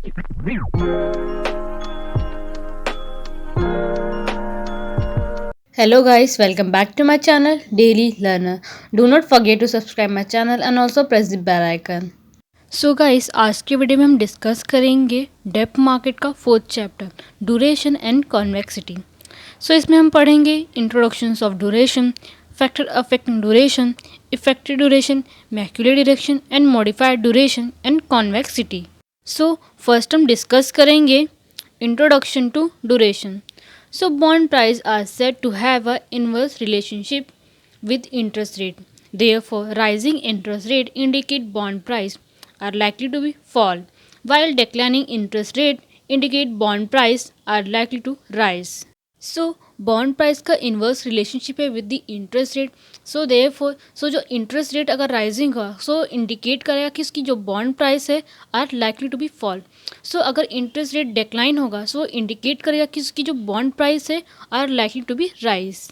Hello guys, welcome back to my channel Daily Learner. Do not forget to subscribe my channel and also press the bell icon. So guys, आज के video में हम discuss करेंगे डेप्थ market का fourth chapter duration and convexity. So इसमें हम पढ़ेंगे introductions of duration, factor affecting duration, effective duration, Macaulay duration and modified duration and convexity. So first हम डिस्कस करेंगे introduction to duration. So bond prices are said to have an inverse relationship with interest rate. Therefore, rising interest rate indicate bond price are likely to be fall, while declining interest rate indicate bond price are likely to rise. So bond price का inverse relationship है with the interest rate. So therefore जो interest rate अगर rising होगा so indicate करेगा कि इसकी जो bond price है are likely to be fall. So अगर इंटरेस्ट रेट डिक्लाइन होगा सो इंडिकेट करेगा कि इसकी जो बॉन्ड प्राइस है are likely to be rise.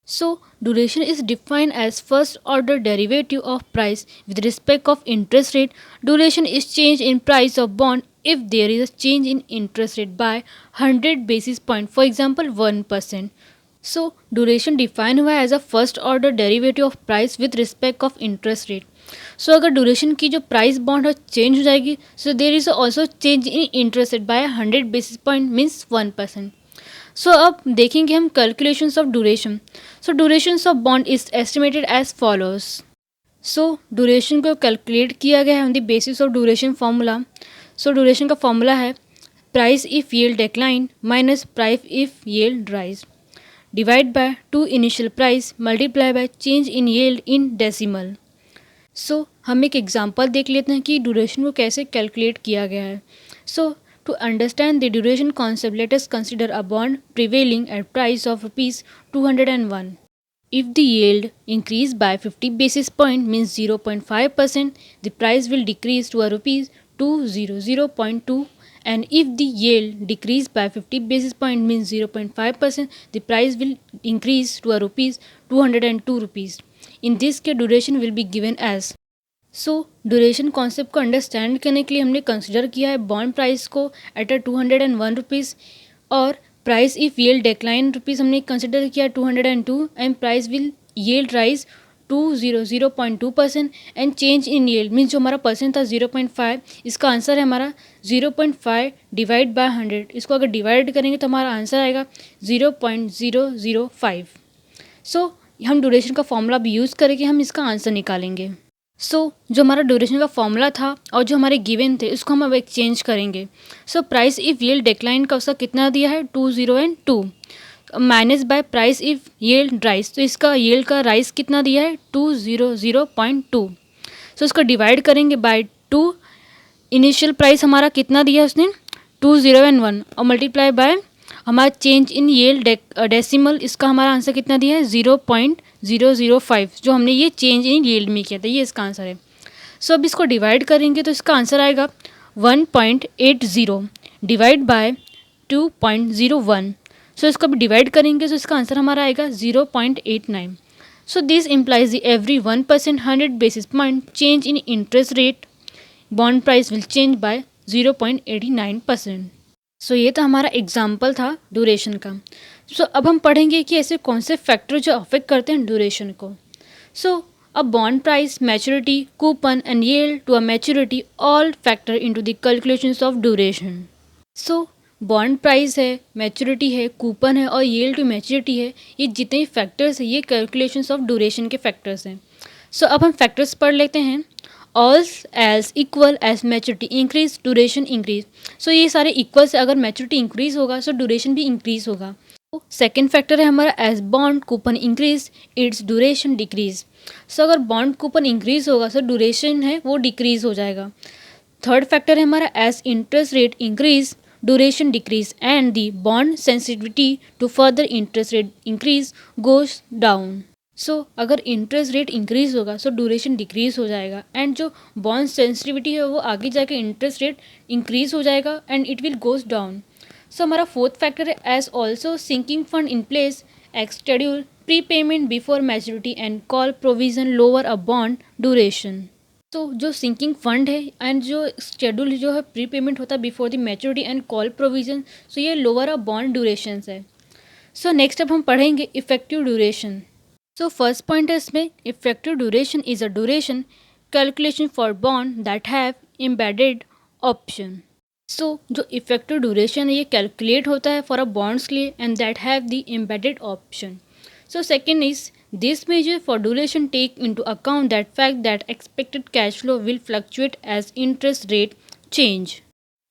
So, duration is defined as first order derivative of price with respect of interest rate. Duration is change in price of bond if there is a change in interest rate by 100 basis point, for example 1%. So, duration defined हुआ as a first order derivative of price with respect of interest rate. So, अगर duration की जो price bond है change हो जाएगी so there is also change in interest rate by 100 basis point means 1%. सो अब देखेंगे हम calculations of duration. So durations of bond is estimated as follows. So duration को कैलकुलेट किया गया है on the basis of duration formula. So duration का formula है price if yield decline minus price if yield rise divide by two initial price multiply by change in yield in decimal. So हम एक example देख लेते हैं कि duration को कैसे कैलकुलेट किया गया है। सो to understand the duration concept, let us consider a bond prevailing at price of rupees 201. If the yield increase by 50 basis point means 0.5%, the price will decrease to a rupees 200.2, and if the yield decrease by 50 basis point means 0.5%, the price will increase to a rupees 202 rupees. In this case, duration will be given as। So duration concept को understand करने के लिए हमने consider किया है bond price को at a 201 rupees और price if yield decline rupees हमने कंसिडर किया 202 and price will yield rise 200.2% and change in yield means जो हमारा परसेंट था 0.5, इसका आंसर है हमारा 0.5 डिवाइड बाय 100। इसको अगर डिवाइड करेंगे तो हमारा आंसर आएगा 0.005। सो हम ड्यूरेशन का फॉर्मूला भी यूज़ करके हम इसका आंसर निकालेंगे। सो जो हमारा ड्यूरेशन का फॉर्मूला था और जो हमारे गिवन थे उसको हम अब एक्सचेंज करेंगे। So price if yield decline का उसका कितना दिया है 202 minus by price if yield rise, तो इसका यील्ड का राइज कितना दिया है 200.2। सो इसको डिवाइड करेंगे बाय 2, इनिशियल प्राइस हमारा कितना दिया है उसने 201 और मल्टीप्लाई बाय हमारा चेंज इन यील्ड डेसिमल, इसका हमारा आंसर कितना दिया है 0.005, जो हमने ये चेंज इन यील्ड में किया था, ये इसका आंसर है। सो अब इसको डिवाइड करेंगे तो इसका आंसर आएगा 1.80 डिवाइड बाय 2.01। सो इसको अब डिवाइड करेंगे तो इसका आंसर हमारा आएगा 0.89। So this implies the every 1% 100 basis point change in interest rate bond price will change bye 0.89%। सो ये तो हमारा एग्जाम्पल था ड्यूरेशन का। सो अब हम पढ़ेंगे कि ऐसे कौन से फैक्टर जो अफेक्ट करते हैं ड्यूरेशन को। So a bond price, maturity, coupon and yield to a maturity all factor into the calculations of duration. So bond price है, मैच्योरिटी है, कूपन है और यील्ड टू मैच्योरिटी है, ये जितने फैक्टर्स हैं ये कैलकुलेशंस ऑफ ड्यूरेशन के फैक्टर्स हैं। सो अब हम फैक्टर्स पढ़ लेते हैं। All as equal as maturity increase duration increase. So ये सारे इक्वल से अगर मैच्योरिटी इंक्रीज होगा सो ड्यूरेशन भी इंक्रीज होगा। तो सेकेंड फैक्टर है हमारा as bond coupon increase its duration decrease. So अगर बॉन्ड कूपन इंक्रीज होगा सो ड्यूरेशन है वो डिक्रीज हो जाएगा। थर्ड फैक्टर है हमारा as interest rate increase duration decrease and the bond sensitivity to further interest rate increase goes down. So अगर interest rate increase होगा सो ड्यूरेशन डिक्रीज हो जाएगा एंड जो बॉन्ड सेंसिटिविटी है वो आगे जाकर इंटरेस्ट रेट इंक्रीज हो जाएगा and it will goes down. So हमारा फोर्थ फैक्टर है as also sinking fund in place x prepayment before maturity and call provision lower a bond duration. तो जो सिंकिंग फंड है and जो schedule जो है प्री पेमेंट होता है before the maturity and call provision, so ये lower a bond duration है। सो नेक्स्ट अब हम पढ़ेंगे effective duration. So first point है इसमें, effective duration is a duration calculation for bond that have embedded option. So जो effective duration है ये कैलकुलेट होता है फॉर अ बॉन्ड्स के लिए and that have the embedded option. So second is, this measure for duration take into account that fact that expected cash flow will fluctuate as interest rate change।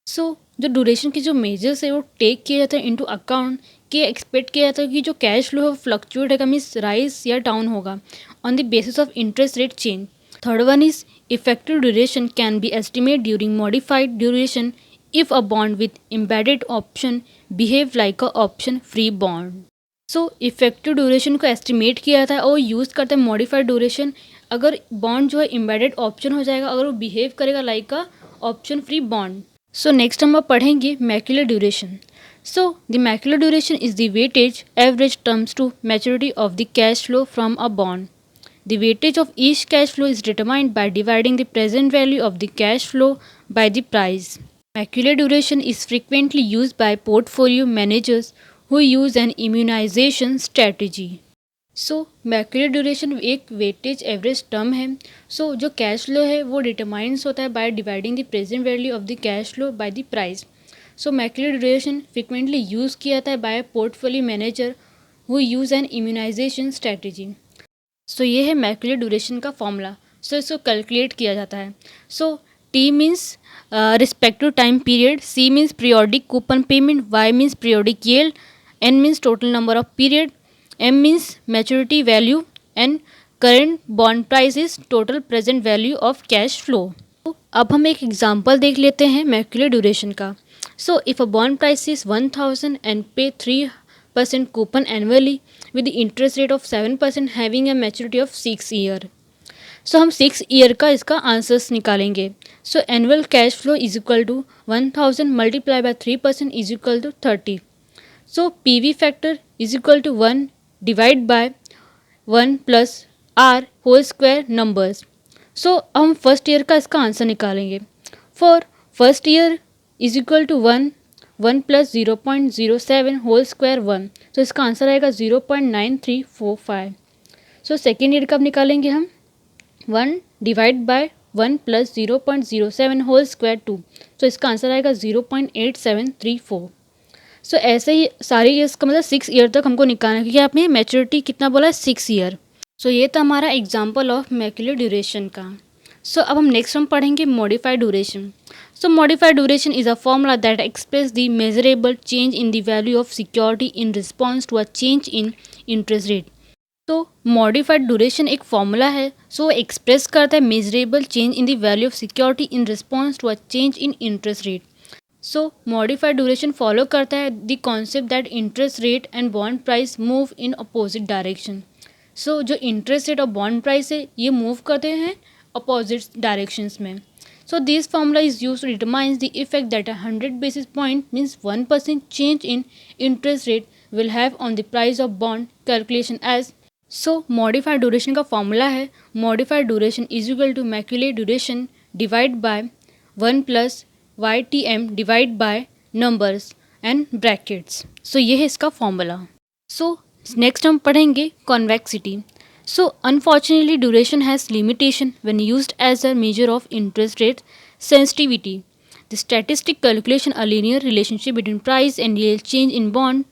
सो जो duration की जो measures है वो take किया जाता है into account कि expect किया जाता है कि जो कैश फ्लो है वो फ्लक्चुएट होगा, मीन्स राइज या डाउन होगा on the basis of interest rate change. Third one is effective duration can be estimate during modified duration if a bond with embedded option behave like a option free bond. So effective duration को estimate किया जाता है और use करता है modified duration अगर bond जो है एम्बेडेड ऑप्शन हो जाएगा, अगर वो बिहेव करेगा like a option free bond. So next हम अब पढ़ेंगे Macaulay duration. So the Macaulay duration is the weightage average terms to maturity of the cash flow from a bond. The weightage of each cash flow is determined by dividing the present value of the cash flow by the price. Macaulay duration is frequently use by portfolio managers who use an immunization strategy। So Macaulay duration एक weightage average term है। सो जो cash flow है वो determines होता है by dividing the present value of the cash flow by the price. So Macaulay duration frequently use किया जाता है by portfolio manager who use an immunization strategy. So ये है मैक्युलर ड्यूरेशन का फॉर्मूला। सो इसको calculate किया जाता है। So T means respective time period, C means periodic coupon payment, Y means periodic yield, N means total number of period, M means maturity value, and current bond price is total present value of cash flow। अब हम एक example देख लेते हैं Macaulay duration का। So if a bond price is 1000 and pay 3% coupon annually with interest rate of 7% having a maturity of 6 year. So हम 6 year का इसका आंसर्स निकालेंगे। So annual cash flow is equal to 1000 multiply by 3% is equal to 30। So PV factor is equal to 1 divide by 1 plus R whole square numbers। So हम first year का इसका answer निकालेंगे। For first year is equal to 1 plus 0.07 whole square 1, तो इसका answer आएगा 0.9345। So second year का अब निकालेंगे हम 1 divide by 1 plus 0.07 whole square 2, तो इसका आंसर आएगा 0.8734। सो ऐसे ही सारे ईयर्स का मतलब 6 ईयर तक हमको निकालना है क्योंकि आपने मैच्योरिटी कितना बोला है 6 ईयर। सो ये था हमारा एग्जांपल ऑफ मैक्युलर ड्यूरेशन का। सो अब हम नेक्स्ट हम पढ़ेंगे modified duration. So modified duration is a formula that express the measurable change in the value of security in response to a change in interest rate. तो modified duration एक formula है। So express करता है measurable change in the value of security in response to a change in interest rate. So modified duration follow करता है the concept that interest rate and bond price move in opposite direction. So जो interest rate और bond price है ये move करते हैं opposite directions में। So this formula is use to determine the effect that 100 basis point means 1% change in interest rate will have on the price of bond calculation as. So modified duration का formula है modified duration is equal to Macaulay duration divide by 1 plus YTM divide by numbers and brackets. सो ये है इसका formula. So next हम पढ़ेंगे convexity. So unfortunately duration has limitation when used as a measure of interest rate sensitivity. The statistic calculation a linear relationship between price and yield change in bond.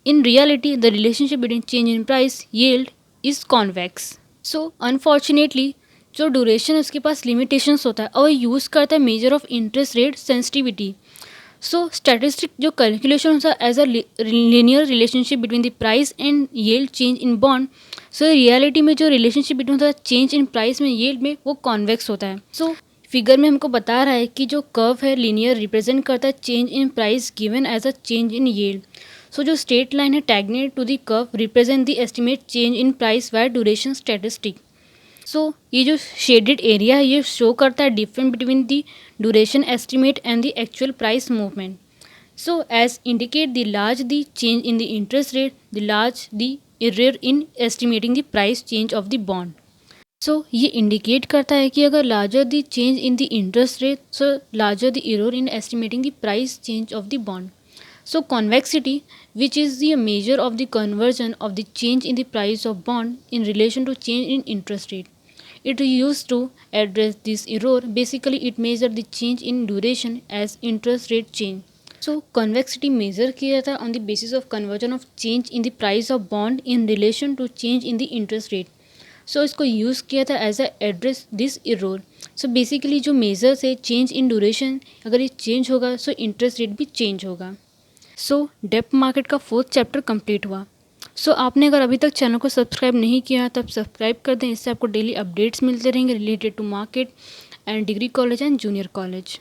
In reality the relationship between change in price yield is convex. So unfortunately जो duration है उसके पास limitations होता है और use करता है measure of interest rate sensitivity. So statistic जो calculation होता है as a linear relationship between the price and yield change in bond. So reality में जो रिलेशनशिप बिटवीन होता है चेंज इन प्राइस में yield में वो कॉन्वेक्स होता है। सो फिगर में हमको बता रहा है कि जो कर्व है लीनियर रिप्रेजेंट करता है change in price given as a change in yield। So जो स्ट्रेट लाइन है tangent to the curve represent the estimate change in price via duration statistic. So ये जो शेडेड एरिया है ये show करता है difference between the duration estimate and the actual price movement. So as indicate the large the change in the interest rate the large the error in estimating the price change of the bond. ये indicate करता है कि अगर larger the change in the interest rate, so larger the error in estimating the price change of the bond. So convexity, which is the measure of the conversion of the change in the price of bond in relation to change in interest rate. It is used to address this error. Basically, it measures the change in duration as interest rate change. So convexity measure किया जाता है on the basis of conversion of change in the price of bond in relation to change in the interest rate. So इसको use किया था as a address this error. So basically जो measures है change in duration, अगर ये change होगा so interest rate भी change होगा. डेप्थ मार्केट का 4th चैप्टर कंप्लीट हुआ. आपने अगर अभी तक चैनल को सब्सक्राइब नहीं किया तब सब्सक्राइब कर दें. इससे आपको डेली अपडेट्स मिलते रहेंगे related to market and degree college and junior college.